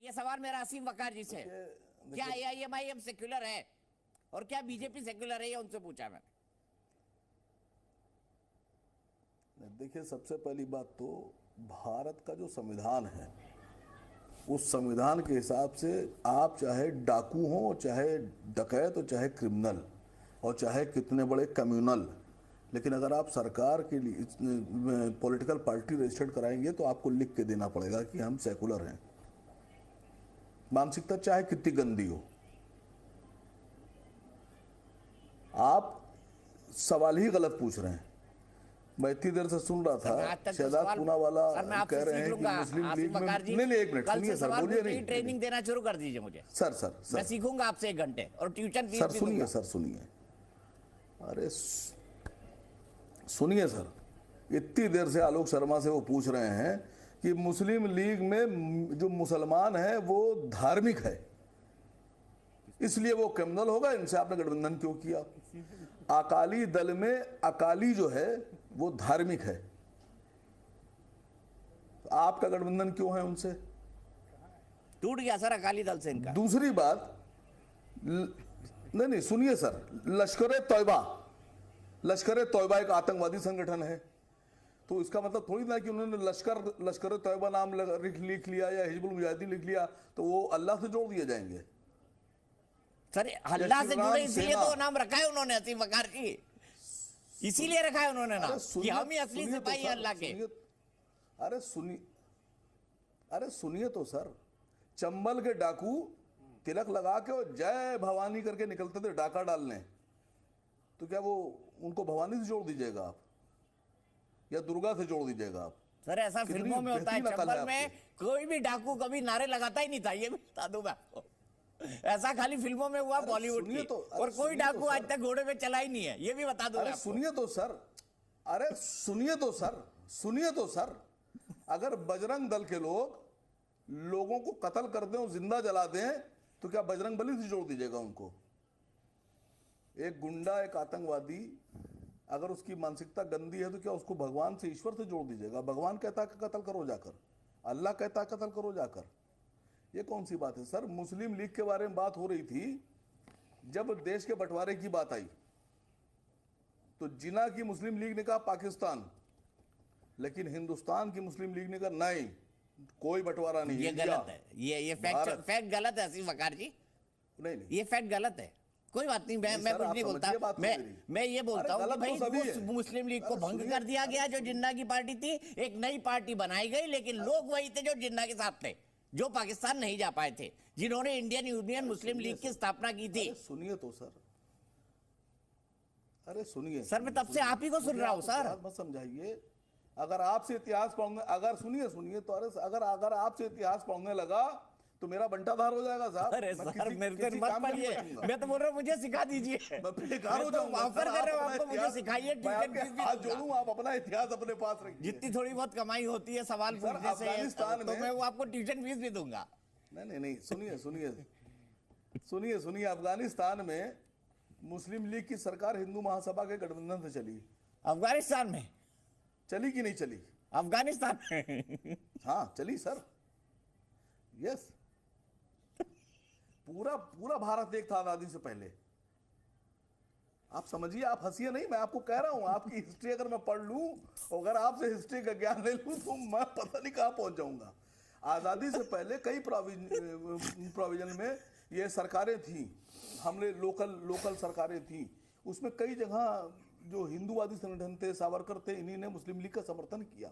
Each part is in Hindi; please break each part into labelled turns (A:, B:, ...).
A: ये सवाल मेरा असीम वकार जी से, क्या AIMIM सेक्युलर है और क्या बीजेपी सेक्युलर है, ये उनसे पूछा मैंने।
B: देखिए, सबसे पहली बात तो भारत का जो संविधान है, उस संविधान के हिसाब से आप चाहे डाकू हो, चाहे डकैत हो, चाहे क्रिमिनल और चाहे कितने बड़े कम्युनल, लेकिन अगर आप सरकार के लिए पॉलिटिकल पार्टी रजिस्टर्ड कराएंगे तो आपको लिख के देना पड़ेगा कि हम सेकुलर हैं। मानसिकता चाहे कितनी गंदी हो, आप सवाल ही गलत पूछ रहे हैं। मैं इतनी देर से सुन रहा था शहजाद पूनावाला कह रहे हैं कि मुस्लिम लीग में, नहीं एक मिनट सुनिए सर, बोलिए नहीं,
A: ट्रेनिंग देना शुरू कर दीजिए मुझे।
B: सर
A: मैं सीखूंगा आपसे 1 घंटे और ट्यूशन फीस भी दूंगा।
B: सर सुनिए, अरे सुनिए सर, इतनी देर से आलोक शर्मा से वो पूछ रहे हैं कि मुस्लिम लीग में जो मुसलमान है वो धार्मिक है, इसलिए वो क्रिमिनल होगा, इनसे आपने गठबंधन क्यों किया? अकाली दल में अकाली जो है वो धार्मिक है, आपका गठबंधन क्यों है उनसे?
A: टूट गया सर अकाली दल से इनका।
B: दूसरी बात, नहीं सुनिए सर, लश्कर तौबा एक आतंकवादी संगठन है, तो इसका मतलब थोड़ी ना कि उन्होंने लश्कर तौबा नाम लिख लिया या हिजबुल मुजाहिदीन लिख लिया तो वो अल्लाह से जोड़ दिए जाएंगे।
A: सर अल्लाह से जुड़े इसलिए तो नाम रखा है उन्होंने असीम वकार जी, इसीलिए रखा है उन्होंने नाम कि हम ही असली सिपाही हैं अल्लाह के।
B: अरे सुनिए तो सर, चंबल के डाकू तिलक लगा के और जय भवानी करके निकलते थे डाका डालने, तो क्या वो उनको भवानी से जोड़ दीजिएगा आप या दुर्गा से जोड़ दीजिएगा आप?
A: सर ऐसा फिल्मों में होता है, चंबल में कोई भी डाकू कभी नारे लगाता ही नहीं था, ये भी बता दूं मैं आपको। ऐसा खाली फिल्मों में हुआ बॉलीवुड की, और कोई डाकू आज तक घोड़े पे चला ही नहीं है, ये भी बता दूं।
B: सुनिए तो सर, अरे सुनिए तो सर, अगर बजरंग दल के लोगों को कत्ल कर दें और जिंदा जला दें तो क्या बजरंग बली से जोड़ दीजिएगा उनको? एक गुंडा, एक आतंकवादी, अगर उसकी मानसिकता गंदी है तो क्या उसको भगवान से, ईश्वर से जोड़ दीजिएगा? भगवान कहता है कि कत्ल करो जाकर, अल्लाह कहता है कत्ल करो जाकर, ये कौन सी बात है सर? मुस्लिम लीग के बारे में बात हो रही थी, जब देश के बंटवारे की बात आई तो जिना की मुस्लिम लीग ने कहा पाकिस्तान, लेकिन हिंदुस्तान की मुस्लिम लीग ने कहा नहीं, कोई बंटवारा नहीं।
A: ये गलत है, ये फैक्ट गलत है असीम वकार जी,
B: नहीं
A: ये फैक्ट गलत है। कोई बात नहीं, मैं कुछ नहीं बोलता, मैं ये बोलता हूँ कि भाई मुस्लिम लीग को भंग कर दिया गया, जो जिन्ना की पार्टी थी, एक नई पार्टी बनाई गई, लेकिन लोग वही थे जो जिन्ना के साथ थे, जो पाकिस्तान नहीं जा पाए थे, जिन्होंने इंडियन यूनियन मुस्लिम लीग की स्थापना की थी।
B: सुनिए तो सर, अरे सुनिए
A: सर, मैं तब से आप ही को सुन रहा हूँ सर,
B: मत समझाइए। अगर आपसे इतिहास पढ़ने, अगर सुनिए तो अगर आपसे इतिहास पढ़ने लगा तो मेरा बंटाधार हो जाएगा साहब।
A: अरे सर मेरे को मत पढ़िए, मैं तो बोल रहा हूँ मुझे सिखा दीजिए,
B: मैं बेकार हो जाऊंगा।
A: ऑफर कर रहा हूँ आपको, मुझे सिखाइए,
B: हाथ जोड़ूं, आप अपना इतिहास अपने पास रखिए।
A: जितनी थोड़ी बहुत कमाई होती है सवाल पूछने से, तो मैं वो आपको ट्यूशन फीस भी दूंगा।
B: नहीं सुनिए, अफगानिस्तान में मुस्लिम लीग की सरकार हिंदू महासभा के गठबंधन से चली।
A: अफगानिस्तान में
B: चली कि नहीं चली?
A: अफगानिस्तान में
B: हाँ चली सर, यस। पूरा भारत एक था आजादी से पहले। आप समझिए, आप हंसिए नहीं, मैं आपको कह रहा हूं, आपकी हिस्ट्री अगर मैं पढ़ लूं, अगर आपसे हिस्ट्री का ज्ञान ले लूं तो मैं पता नहीं कहां पहुंच जाऊंगा। आजादी से पहले कई प्रोविजन में ये सरकारें थी, हमने लोकल सरकारें थी, उसमें कई जगह जो हिंदूवादी संगठन थे, सावरकर थे, इन्हीं ने मुस्लिम लीग का समर्थन किया।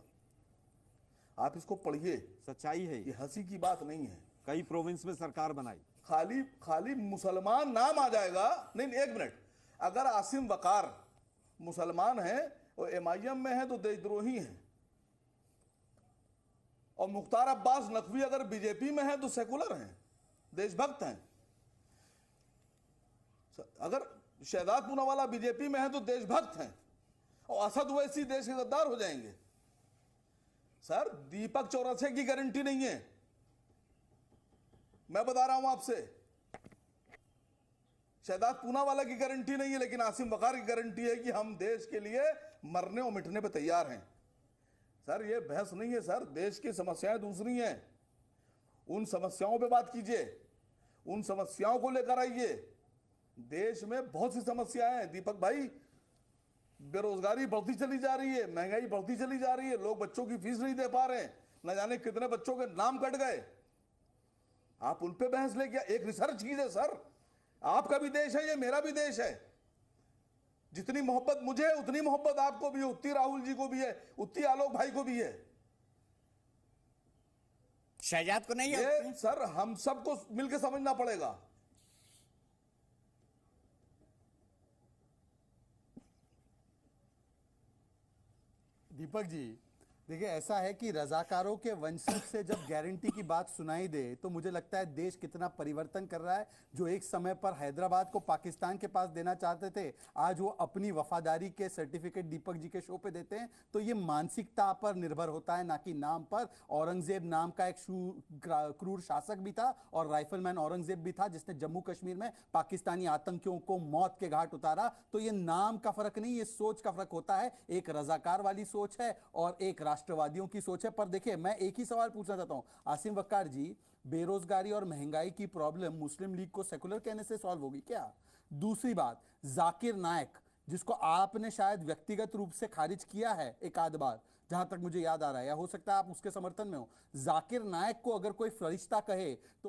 B: आप इसको पढ़िए,
C: सच्चाई है,
B: ये हंसी की बात नहीं है।
C: कई प्रोविंस में सरकार बनाई,
B: खाली मुसलमान नाम आ जाएगा। नहीं एक मिनट, अगर आसिम वकार मुसलमान है और MIM में है तो देशद्रोही है, और मुख्तार अब्बास नकवी अगर बीजेपी में है तो सेकुलर हैं, देशभक्त हैं। अगर शहजाद पूनावाला बीजेपी में है तो देशभक्त हैं, और असद ओवैसी देश के गद्दार हो जाएंगे। सर दीपक चौरसिया की गारंटी नहीं है, मैं बता रहा हूं आपसे। शहजाद पूनावाला की गारंटी नहीं है, लेकिन आसिम वकार की गारंटी है कि हम देश के लिए मरने और मिटने पे तैयार हैं। सर ये बहस नहीं है सर, देश की समस्याएं दूसरी हैं। उन समस्याओं पे बात कीजिए, उन समस्याओं को लेकर आइए। देश में बहुत सी समस्याएं हैं दीपक भाई, बेरोजगारी बढ़ती चली जा रही है, महंगाई बढ़ती चली जा रही है, लोग बच्चों की फीस नहीं दे पा रहे हैं, न जाने कितने बच्चों के नाम कट गए। आप उन पे बहस लेके एक रिसर्च कीजिए सर। आपका भी देश है, ये मेरा भी देश है। जितनी मोहब्बत मुझे है उतनी मोहब्बत आपको भी है, उतनी राहुल जी को भी है, उतनी आलोक भाई को भी है।
A: शहजाद को नहीं है
B: ये सर हम सबको मिलकर समझना पड़ेगा।
D: दीपक जी देखिए, ऐसा है कि रजाकारों के वंशज से जब गारंटी की बात सुनाई दे तो मुझे लगता है देश कितना परिवर्तन कर रहा है। जो एक समय पर हैदराबाद को पाकिस्तान के पास देना चाहते थे, आज वो अपनी वफादारी के सर्टिफिकेट दीपक जी के शो पे देते हैं। तो ये मानसिकता पर निर्भर होता है, ना कि नाम पर। औरंगजेब नाम का एक क्रूर शासक भी था और राइफलमैन औरंगजेब भी था, जिसने जम्मू कश्मीर में पाकिस्तानी आतंकियों को मौत के घाट उतारा। तो ये नाम का फर्क नहीं, ये सोच का फर्क होता है। एक रजाकार वाली सोच है और एक राष्ट्रवादियों की सोच है। पर देखिए, मैं एक ही सवाल पूछना चाहता हूं आसिम वक्कार जी, बेरोजगारी और महंगाई की प्रॉब्लम मुस्लिम लीग को सेकुलर कहने से सॉल्व होगी क्या? दूसरी बात, जाकिर नायक, जिसको आपने शायद व्यक्तिगत रूप से खारिज किया है एक आध बार, जहां तक मुझे याद आ रहा है, या हो सकता है आप उसके समर्थन में हो। जाकिर नायक को अगर कोई फरिश्ता कहे तो